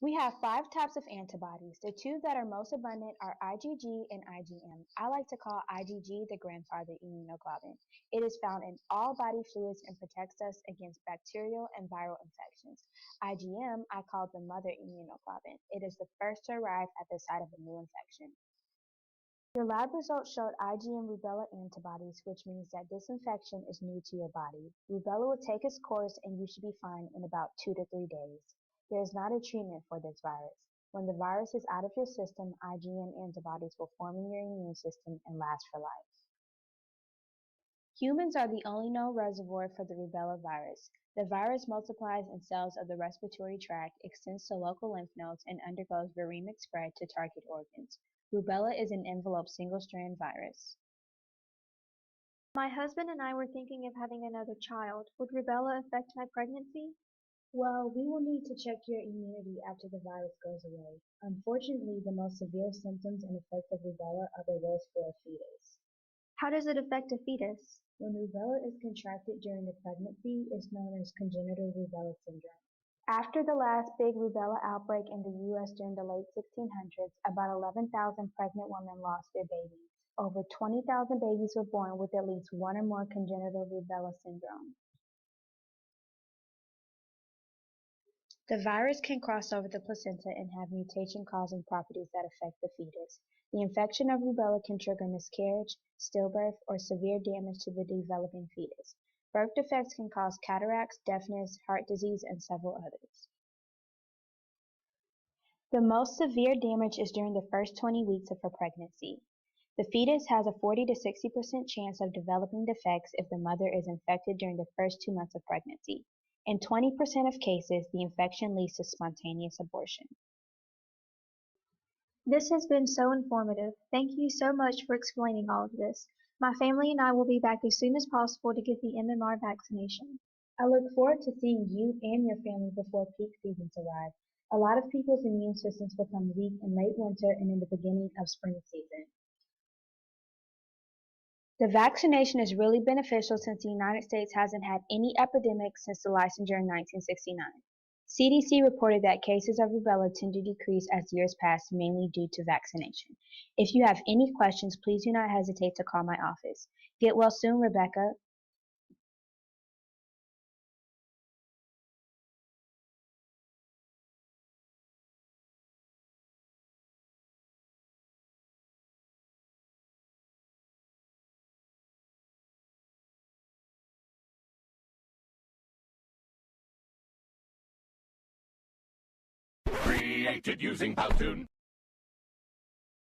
We have five types of antibodies. The two that are most abundant are IgG and IgM. I like to call IgG the grandfather immunoglobulin. It is found in all body fluids and protects us against bacterial and viral infections. IgM I call the mother immunoglobulin. It is the first to arrive at the site of a new infection. Your lab results showed IgM rubella antibodies, which means that this infection is new to your body. Rubella will take its course and you should be fine in about 2 to 3 days. There is not a treatment for this virus. When the virus is out of your system, IgM antibodies will form in your immune system and last for life. Humans are the only known reservoir for the rubella virus. The virus multiplies in cells of the respiratory tract, extends to local lymph nodes, and undergoes viremic spread to target organs. Rubella is an enveloped single-strand virus. My husband and I were thinking of having another child. Would rubella affect my pregnancy? Well, we will need to check your immunity after the virus goes away. Unfortunately, the most severe symptoms and effects of rubella are the worst for a fetus. How does it affect a fetus? When rubella is contracted during the pregnancy, it's known as congenital rubella syndrome. After the last big rubella outbreak in the U.S. during the late 1600s, about 11,000 pregnant women lost their babies. Over 20,000 babies were born with at least one or more congenital rubella syndrome. The virus can cross over the placenta and have mutation-causing properties that affect the fetus. The infection of rubella can trigger miscarriage, stillbirth, or severe damage to the developing fetus. Birth defects can cause cataracts, deafness, heart disease, and several others. The most severe damage is during the first 20 weeks of her pregnancy. The fetus has a 40 to 60% chance of developing defects if the mother is infected during the first 2 months of pregnancy. In 20% of cases, the infection leads to spontaneous abortion. This has been so informative. Thank you so much for explaining all of this. My family and I will be back as soon as possible to get the MMR vaccination. I look forward to seeing you and your family before peak seasons arrive. A lot of people's immune systems become weak in late winter and in the beginning of spring season. The vaccination is really beneficial since the United States hasn't had any epidemics since the licensure in 1969. CDC reported that cases of rubella tend to decrease as years pass, mainly due to vaccination. If you have any questions, please do not hesitate to call my office. Get well soon, Rebecca. Created using Powtoon.